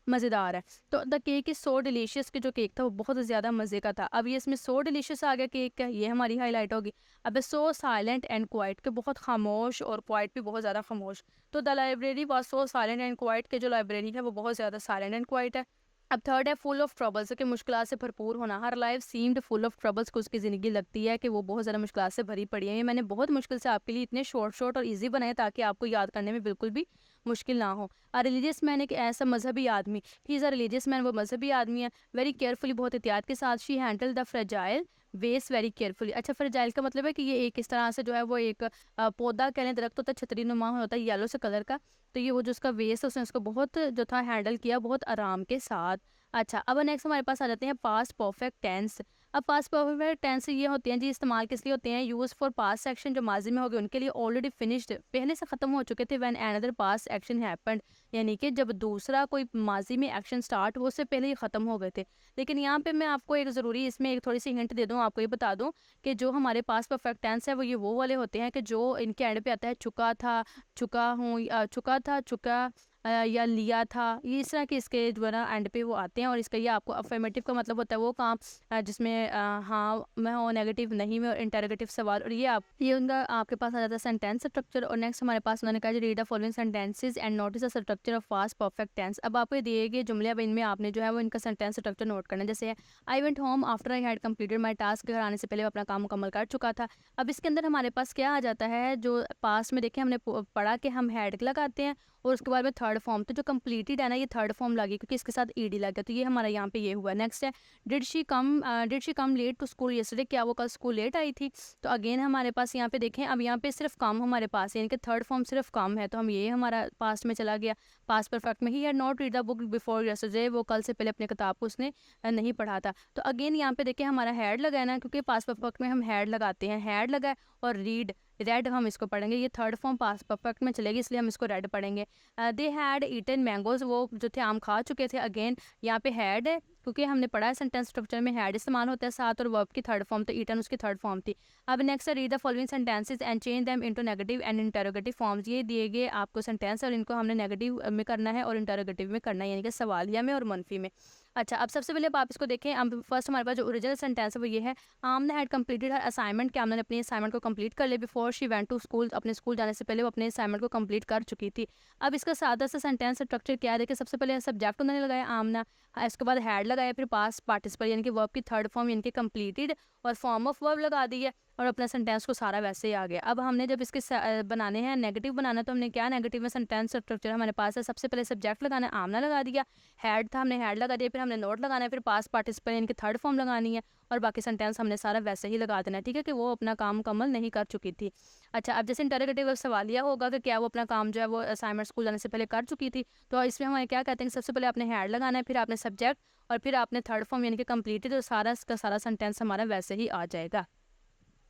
मज़ेदार है। तो the cake is so delicious, के जो केक था वो बहुत ज़्यादा मज़े का था। अब ये इसमें सो डिलीशियस आ गया केक का, ये हमारी हाईलाइट होगी। अब सो साइलेंट एंड क्वाइट, के बहुत खामोश और क्वाइट भी बहुत ज़्यादा खामोश। तो the library was so silent and quite, के जो लाइब्रेरी है वो बहुत ज़्यादा साइलेंट एंड क्वाइट है। अब थर्ड है फुल ऑफ ट्रबल्स, के मुश्किलात से भरपूर होना। हर life seemed full of troubles, को उसकी ज़िंदगी लगती है कि वो बहुत ज़्यादा मुश्किलात से भरी पड़ी है। ये मैंने बहुत मुश्किल से आपके लिए इतने शॉर्ट और इजी बनाए ताकि आपको याद करने में बिल्कुल भी मुश्किल ना हो। अ रिलीजियस मैन, एक ऐसा मजहबी आदमी, he is a religious man, वो मजहबी आदमी है। वेरी केयरफुली, बहुत एहतियात के साथ। She handle the fragile vest very carefully. अच्छा, फ्रेजाइल का मतलब है कि ये एक इस तरह से जो है वो एक पौधा कह लें, दरख्त होता है, छतरी नुमा होता है येलो से कलर का, तो ये वो जो उसका वेस्ट है उसने उसको बहुत जो था हैंडल किया बहुत आराम के साथ। अच्छा, अब नेक्स्ट हमारे पास आ जाते हैं पास्ट परफेक्ट टेंस। अब पास्ट परफेक्ट टेंस ये होते हैं जी, इस्तेमाल किस लिए होते हैं, यूज फॉर पास्ट सेक्शन, जो माजी में हो गए उनके लिए, ऑलरेडी फिनिश्ड, पहले से ख़त्म हो चुके थे, when another past action happened, यानी कि जब दूसरा कोई माजी में एक्शन स्टार्ट हो उससे पहले ही ख़त्म हो गए थे। लेकिन यहाँ पे मैं आपको एक ज़रूरी इसमें एक थोड़ी सी हिंट दे दूँ, आपको ये बता दूँ कि जो हमारे पास परफेक्ट टेंस है वो वाले होते हैं कि जो इनके एंड पे आता है चुका था, चुका हूँ, चुका था, चुका या लिया था, ये इस तरह के इसके जो है ना एंड पे वो आते हैं। और इसका ये आपको अफर्मेटिव का मतलब होता है वो काम जिसमें हाँ में हो, नेगेटिव नहीं में, और इंटरोगेटिव सवाल, और ये उनका आपके पास आ जाता है सेंटेंस स्ट्रक्चर। और नेक्स्ट हमारे पास उन्होंने कहा read the following sentences and notice the structure of past perfect tense. अब आपको दिए गए जुमले, अब इनमें आपने जो है वो इनका सेंटेंस स्ट्रक्चर नोट करना है। जैसे I went home after I had completed my task, घर आने से पहले मैं अपना काम मुकम्मल कर चुका था। अब इसके अंदर हमारे पास क्या आ जाता है, जो पास्ट में देखें हमने पढ़ा कि हम हैड लगाते हैं और उसके बाद में थर्ड फॉर्म, तो जो कंप्लीटेड है ना ये थर्ड फॉर्म लगी क्योंकि इसके साथ ईडी लग गया, तो ये हमारा यहाँ पे ये हुआ। नेक्स्ट है did she come late to school yesterday, क्या वो कल स्कूल लेट आई थी। तो अगेन हमारे पास यहाँ पे देखें, अब यहाँ पे सिर्फ कम हमारे पास है, यानी कि थर्ड फॉर्म सिर्फ कम है, तो हम ये हमारा पास्ट में चला गया। पास्ट परफेक्ट में he had not read the book before yesterday, वो कल से पहले अपने किताब को उसने नहीं पढ़ा था। तो अगेन यहाँ पे देखिए हमारा हैड लगा है ना, क्योंकि पास्ट परफेक्ट में हम हैड लगाते हैं, हैड लगा है, और रीड रेड हम इसको पढ़ेंगे, ये थर्ड फॉर्म पास्ट परफेक्ट में चलेगी इसलिए हम इसको रेड पढ़ेंगे। दे हैड ईटन मैंगोज, वो जो थे आम खा चुके थे। अगेन यहाँ पे हैड है क्योंकि हमने पढ़ा है सेंटेंस स्ट्रक्चर में हैड इस्तेमाल होता है साथ, और वर्ब की थर्ड फॉर्म, तो ईटन उसकी थर्ड फॉर्म थी। अब next read the following sentences and change them into negative and interrogative forms, ये दिए गए आपको सेंटेंस और इनको हमने नेगेटिव में करना है और इंटरोगेटिव में करना है, यानी कि सवालिया में और मनफी में। अच्छा, अब सबसे पहले आप इसको देखें। अब फर्स्ट हमारे पास जो ओरिजिनल सेंटेंस है वो ये है, Amna had completed her assignment, कि आमना ने अपनी असाइनमेंट को कंप्लीट कर लिया before she went to school, अपने स्कूल जाने से पहले वो अपने असाइनमेंट को कंप्लीट कर चुकी थी। अब इसका सादा सा सेंटेंस स्ट्रक्चर क्या है, देखिए सबसे पहले सब्जेक्ट उन्होंने लगाया आमना, इसके बाद हैड लगाया, फिर पास्ट पार्टिसिपल यानी कि वर्ब की थर्ड फॉर्म यानी कि कंप्लीटेड, और फॉर्म ऑफ वर्ब लगा दी है, और अपना सेंटेंस को सारा वैसे ही आ गया। अब हमने जब इसके बनाने हैं नेगेटिव बनाना, तो हमने क्या नेगेटिव में सेंटेंस स्ट्रक्चर हमारे पास है, सबसे पहले सब्जेक्ट लगाना है, आमना लगा दिया, हैड था हमने हैड लगा दिया, फिर हमने नोट लगाना है, फिर पास्ट पार्टिसिपल यानी कि थर्ड फॉर्म लगानी है, और बाकी सेंटेंस हमने सारा वैसे ही लगा देना है, ठीक है, कि वो अपना काम मुकम्मल नहीं कर चुकी थी। अच्छा, अब जैसे इंटरोगेटिव सवालिया होगा कि क्या वो अपना काम जो है वो असाइनमेंट स्कूल जाने से पहले कर चुकी थी, तो इसमें हमारे क्या कहते हैं, सबसे पहले आपने हैड लगाना है, फिर आपने सब्जेक्ट, और फिर आपने थर्ड फॉर्म यानी कि कंप्लीटेड, तो सारा का सारा सेंटेंस हमारा वैसे ही आ जाएगा।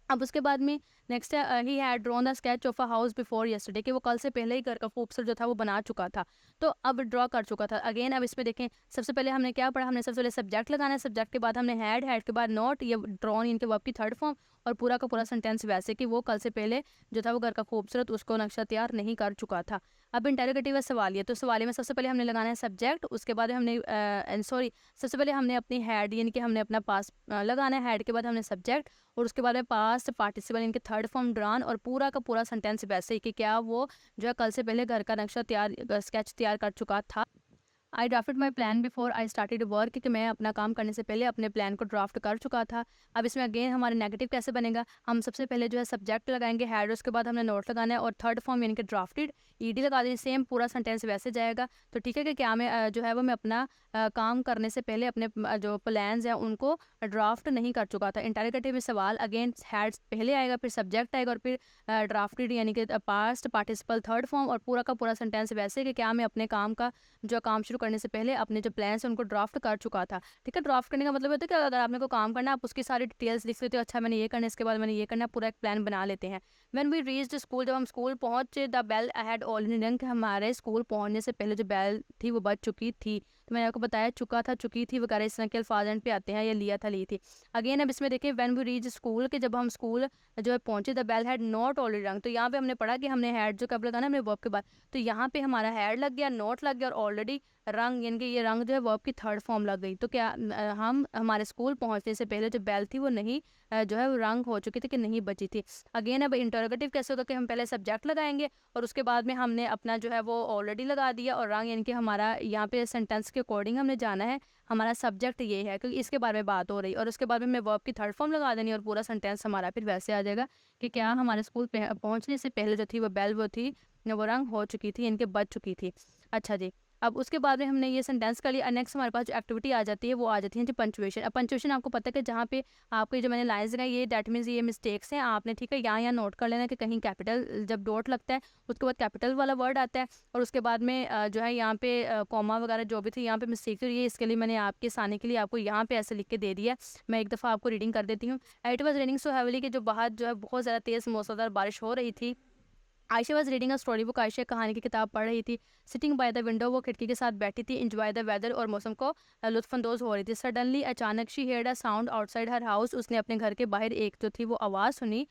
अब उसके बाद में नेक्स्ट है he had drawn the sketch of a house before yesterday, कि वो कल से पहले ही घर का खूबसूरत जो था वो बना चुका था, तो अब ड्रॉ कर चुका था। अगेन अब इसमें देखें, सबसे पहले हमने क्या पढ़ा, हमने सबसे पहले सब्जेक्ट लगाना है, सब्जेक्ट के बाद हमने हैड के बाद नॉट, ये ड्रॉन इनके वर्ब की थर्ड फॉर्म, और पूरा का पूरा सेंटेंस वैसे कि वो कल से पहले जो था वो घर का खूबसूरत उसको नक्शा तैयार नहीं कर चुका था। अब इंटरोगेटिव है सवालिया, तो सवालिया में सबसे पहले हमने लगाना है सब्जेक्ट, उसके बाद हमने सबसे पहले हमने अपनी हैड यानी कि हमने अपना पास लगाना है, हैड के बाद हमने सब्जेक्ट, और उसके बाद में पास्ट पार्टिसिपल इनके थर्ड फॉर्म ड्रॉन, और पूरा का पूरा सेंटेंस वैसे ही कि क्या वो जो है कल से पहले घर का नक्शा तैयार स्केच तैयार कर चुका था। I drafted my plan before I started work, कि मैं अपना काम करने से पहले अपने प्लान को ड्राफ्ट कर चुका था। अब इसमें अगेन हमारा नेगेटिव कैसे बनेगा, हम सबसे पहले जो है सब्जेक्ट लगाएंगे हैड, उसके बाद हमने नोट लगाना है, और थर्ड फॉर्म यानी कि ड्राफ्टेड ईडी लगा देंगे, सेम पूरा सेंटेंस वैसे जाएगा। तो ठीक है कि क्या मैं जो है वो मैं अपना काम करने से पहले अपने जो प्लान्स हैं उनको ड्राफ्ट नहीं कर चुका था। इंटरोगेटिव में सवाल अगेन हैड पहले आएगा, फिर सब्जेक्ट आएगा, और फिर ड्राफ्टेड यानी कि पास्ट पार्टिसिपल थर्ड फॉर्म, और पूरा का पूरा सेंटेंस वैसे कि क्या मैं अपने काम का जो काम शुरू करने से पहले अपने जो प्लान्स हैं उनको ड्राफ्ट कर चुका था। ठीक है, ड्राफ्ट करने का मतलब होता है कि अगर आपने को काम करना है आप उसकी सारी डिटेल्स लिख लेते हो, अच्छा मैंने ये करना है, इसके बाद मैंने ये करना है, पूरा एक प्लान बना लेते हैं। व्हेन वी रीच्ड स्कूल, जब हम स्कूल पहुंचे, द बेल हैड ऑलरेडी रंग, हमारे स्कूल पहुंचने से पहले जो बेल थी वो बज चुकी थी। तो मैंने आपको बताया चुका था, चुकी थी वगैरह इस तरह के अल्फाज एंड पे आते हैं, या लिया था ली थी। अगेन अब इसमें देखिए व्हेन वी रीच स्कूल, के जब हम स्कूल जो है पहुंचे, the bell had not already rang, तो यहाँ पे हमने पढ़ा कि हमने हैड जो कब लगाना हमने वर्ब के बाद, तो यहाँ पे हमारा हैड लग गया, नॉट लग गया, और ऑलरेडी रंग यानी कि ये रंग जो है वर्ब की थर्ड फॉर्म लग गई। तो क्या हम हमारे स्कूल पहुंचने से पहले जो बेल थी वो नहीं जो है वो रंग हो चुकी थी कि नहीं बची थी। अगेन अब इंटरोगेटिव कैसे होगा कि हम पहले सब्जेक्ट लगाएंगे, और उसके बाद में हमने अपना जो है वो ऑलरेडी लगा दिया, और रंग यानी कि हमारा यहाँ पे सेंटेंस के अकॉर्डिंग हमने जाना है, हमारा सब्जेक्ट ये है क्योंकि इसके बारे में बात हो रही, और उसके बाद में वर्ब की थर्ड फॉर्म लगा देनी, और पूरा सेंटेंस हमारा फिर वैसे आ जाएगा कि क्या हमारे स्कूल पहुंचने से पहले जो थी वो बेल वो थी वो रंग हो चुकी थी, इनके बच चुकी थी। अच्छा जी, अब उसके बाद में हमने ये सेंटेंस कर लिया। नेक्स्ट हमारे पास जो एक्टिविटी आ जाती है वो आ जाती है जी पंचुएशन। अब पंचुएशन आपको पता है कि जहाँ पे आपके जो मैंने लाइन्स लगाई ये दैट मीन्स ये मिस्टेक्स हैं आपने, ठीक है, यहाँ नोट कर लेना कि कहीं कैपिटल जब डॉट लगता है उसके बाद कैपिटल वाला वर्ड आता है, और उसके बाद में जो है यहाँ पे कॉमा वगैरह जो भी थी यहाँ पे मिस्टेक थी, ये इसके लिए मैंने आपके आसानी के लिए आपको यहाँ पे ऐसे लिख के दे दिया। मैं एक दफ़ा आपको रीडिंग कर देती हूँ। It was raining so heavily, कि जो बाहर जो है बहुत ज़्यादा तेज़ मूसलाधार बारिश हो रही थी। Ayesha was reading a story book, Ayesha कहानी की किताब पढ़ रही थी। सिटिंग बाय द विंडो, वो खिड़की के साथ बैठी थी। इंजॉय द वेदर, और मौसम को लुत्फानंदोज हो रही थी। सडनली अचानक she heard a sound outside her house, उसने अपने घर के बाहर एक जो थी वो आवाज़ सुनी।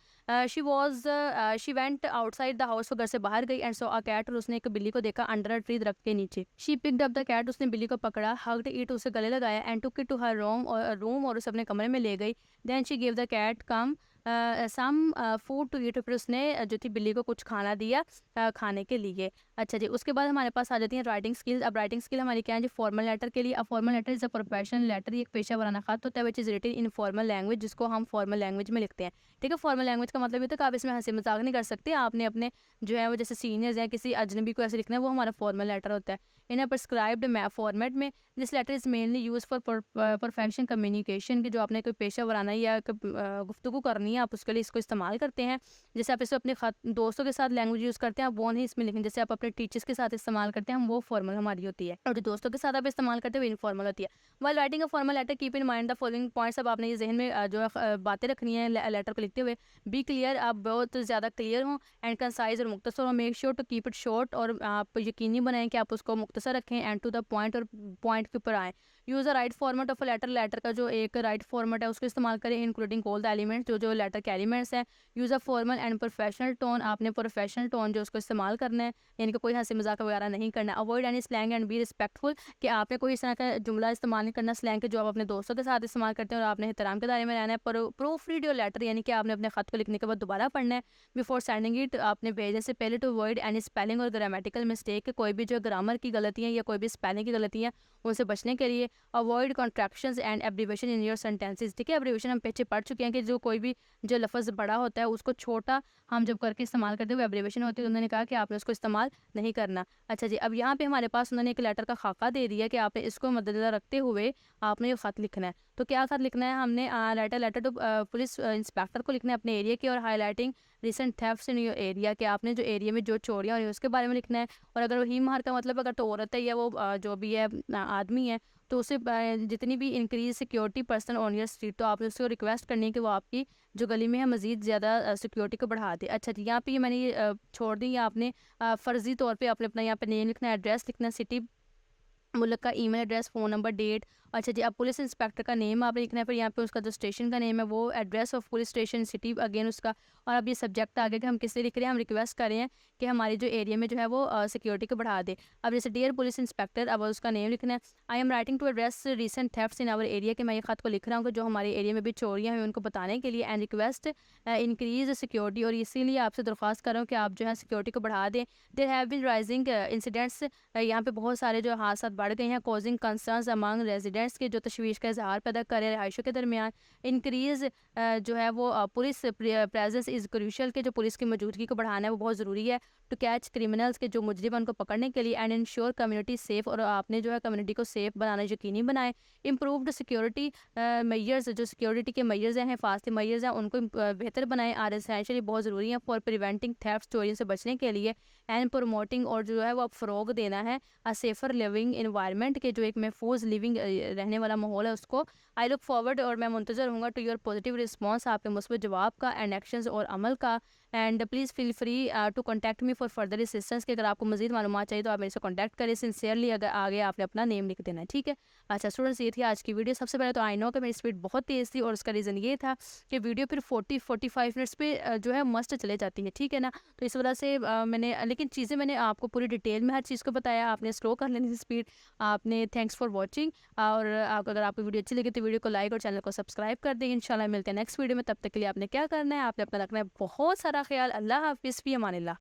She went outside the house, वो घर से बाहर गई, एंड सो अ कैट, और उसने एक बिल्ली को देखा अंडर अ ट्री, दरख्त के नीचे। She picked up the cat, उसने बिल्ली को पकड़ा। हग्ड इट, उसे गले लगाया। And took it to her room, और उसे अपने कमरे में ले गई। Then she gave the cat come some food to eat, फिर उसने जो थी बिल्ली को कुछ खाना दिया खाने के लिए। अच्छा जी, उसके बाद हमारे पास आ जाती है राइटिंग स्किल्स। अब राइटिंग स्किल हमारी क्या है जी, फॉर्मल लेटर के लिए। अब formal letter is a professional letter, ये एक पेशा वराना खत होता है which is written in formal language, जिसको हम फॉर्मल लैंग्वेज में लिखते हैं। ठीक है, फॉर्मल लैंग्वेज का मतलब ये होता है कि आप इसमें हंसी मजाक नहीं कर सकते, आपने अपने जो है वो जैसे सीनियर्स हैं किसी अजनबी को ऐसे लिखना है, वो हमारा फॉर्मल लेटर होता है। इन अ प्रिस्क्राइब्ड फॉर्मेट में this letter is mainly use for professional communication, की जो आपने कोई पेशा वराना या गुफ्तगू करनी है, आप उसके लिए इसको इस्तेमाल करते हैं। जैसे आप इसे अपने खत दोस्तों के साथ लैंग्वेज यूज़ करते हैं, आप वो नहीं इसमें लिखें। जैसे आप अपने टीचर्स के साथ इस्तेमाल करते हैं, हम वो फॉर्मल हमारी होती है, और जो दोस्तों के साथ आप इस्तेमाल करते हैं वो इनफॉर्मल होती है। While writing a formal letter keep in mind the following points. अब आपने ये जहन में जो है बातें रखनी है लेटर को लिखते हुए। बी क्लियर, आप बहुत ज़्यादा क्लियर हों, एंड कंसाइज और मुख्तसर हो। Make sure to keep it short, और आप यकीनी बनाएं कि आप उसको मुख्तसर रखें, एंड टू द पॉइंट, और पॉइंट के ऊपर आएँ। Use a right format of a letter, letter का जो एक राइट फॉर्मेट है उसको इस्तेमाल करें, इंक्लूडिंग ऑल द एलिमेंट्स, जो लेटर के एलिमेंट्स हैं। Use a formal and professional tone, आपने प्रोफेशनल टोन जो उसको इस्तेमाल करना है, यानी कि कोई हंसी मजाक वगैरह नहीं करना। Avoid any slang and be respectful, कि आपने कोई इस तरह का जुमला इस्तेमाल नहीं करना स्लैंग के जो आप अपने दोस्तों के साथ इस्तेमाल करते हैं, और आपने एहतराम के दायरे में रहना है। प्रूफ रीड योर लेटर, यानी कि आपने अपने खत को लिखने के बाद दोबारा पढ़ना है। बिफोर सेंडिंग इट, आपने भेजने से पहले टू अवॉइड एनी स्पेलिंग और ग्रामेटिकल मिस्टेक, कोई भी जो ग्रामर की गलतियाँ या कोई भी स्पेलिंग की गलतियाँ, उनसे बचने के लिए। Avoid contractions and abbreviation in your sentences. ठीक है, एब्रीवेशन हम पीछे पढ़ चुके हैं कि जो कोई भी जो लफ्ज़ बड़ा होता है उसको छोटा हम जब करके इस्तेमाल करते हुए एब्रीवेशन होती है, तो उन्होंने कहा कि आपने उसको इस्तेमाल नहीं करना। अच्छा जी, अब यहाँ पे हमारे पास उन्होंने एक लेटर का खाका दे दिया कि आपने इसको मद्देनज़र रखते हुए आपने ये ख़त लिखना है। तो क्या ख़त लिखना है हमने, letter letter to police inspector को लिखना है अपने एरिया के, और highlighting recent thefts in your area, कि आपने जो एरिया में जो चोरियाँ हो रही है उसके बारे में लिखना है। और अगर वो ही मार का मतलब अगर तो औरत है या वो जो भी है आदमी है, तो उसे जितनी भी increase security person on your street, तो आपने उसको रिक्वेस्ट करनी है कि वो आपकी जो गली में है मज़ीद ज़्यादा सिक्योरिटी को बढ़ा दे। अच्छा जी, यहाँ पे ये मैंने ये छोड़ दी, या आपने फ़र्ज़ी तौर पे आपने अपना यहाँ पे नेम लिखना है, एड्रेस लिखना है, सिटी मुल्क का email address, phone number, date. अच्छा जी, अब पुलिस इंस्पेक्टर का नेम आपने लिखना है, फिर यहाँ पे उसका जो स्टेशन का नेम है वो address of police station, city again उसका। और अब ये सब्जेक्ट आ गया कि हम किस लिए लिख रहे हैं, हम रिक्वेस्ट कर रहे हैं कि हमारे जो एरिया में जो है वो सिक्योरिटी को बढ़ा दे। अब जैसे डियर पुलिस इंस्पेक्टर, अब उसका नेम लिखना है। I am writing to address recent thefts in our area, कि मैं ये खत को लिख रहा हूँ कि जो हमारे एरिया में भी चोरियाँ हुई उनको बताने के लिए, एंड रिक्वेस्ट इंक्रीज सिक्योरिटी, और इसीलिए आपसे दरख्वास्त कर रहा हूँ कि आप जो है सिक्योरिटी को बढ़ा दें। There have been rising incidents, यहाँ पे बहुत सारे जो हादसा बढ़ गए हैं, कॉजिंग कंसर्न्स अमंग रेजिडेंट्स के, जो तशवीश का इजहार पैदा करे रहायशों के दरमियान। इंक्रीज जो है वो पुलिस प्रेजेंस इज़ क्रूशल, के जो पुलिस की मौजूदगी को बढ़ाना है वो बहुत ज़रूरी है। टू कैच क्रिमिनल्स, के जो मुजरिम हैं उनको पकड़ने के लिए। एंड इंश्योर कम्युनिटी सेफ, और आपने जो है कम्युनिटी को सेफ बनाना यकीनी बनाए। इम्प्रूव्ड सिक्योरिटी मैयर्स, जो सिक्योरिटी के मैयर्स हैं, हिफाजती मैयर्स हैं, उनको बेहतर बनाएं, आर एसेंशियली बहुत ज़रूरी है फॉर प्रिवेंटिंग थेफ्ट, चोरियों से बचने के लिए। एंड प्रमोटिंग, और जो है वो फ़रोग देना है अ सेफ़र लिविंग इन्वायरमेंट, के जो एक महफूज लिविंग रहने वाला माहौल है उसको। आई लुक फॉरवर्ड, और मैं मुंतज़र हूँगा टू योर पॉजिटिव रिस्पॉन्स, आपके मुस्बत जवाब का, एंड एक्शंस और अमल का। And please feel free to contact me for further assistance, के अगर आपको मज़ीद मालूमात चाहिए तो आप मेरे से कॉन्टैक्ट करें। सिंसियरली, अगर आगे आपने अपना नेम लिख देना है, ठीक है। अच्छा स्टूडेंट्स, ये थी आज की वीडियो। सबसे पहले तो आई नो कि मेरी स्पीड बहुत तेज़ थी, और उसका रीज़न ये था कि वीडियो फिर 40-45 मिनट्स पे जो है मस्ट चले जाती है, ठीक है ना। तो इस वजह से लेकिन चीज़ें मैंने आपको पूरी डिटेल में हर चीज़ को बताया, आपने स्लो कर लेनी थी स्पीड। आपने थैंक्स फॉर वॉचिंग, और अगर आपको वीडियो अच्छी लगी तो वीडियो को लाइक और चैनल को सब्सक्राइब कर दें। इंशाल्लाह मिलते हैं नेक्स्ट वीडियो में, तब तक के लिए आपने क्या करना है, आपने अपना रखना है बहुत सारा ख्याल। अल्लाह हाफिज़, फ़ी अमानिल्लाह।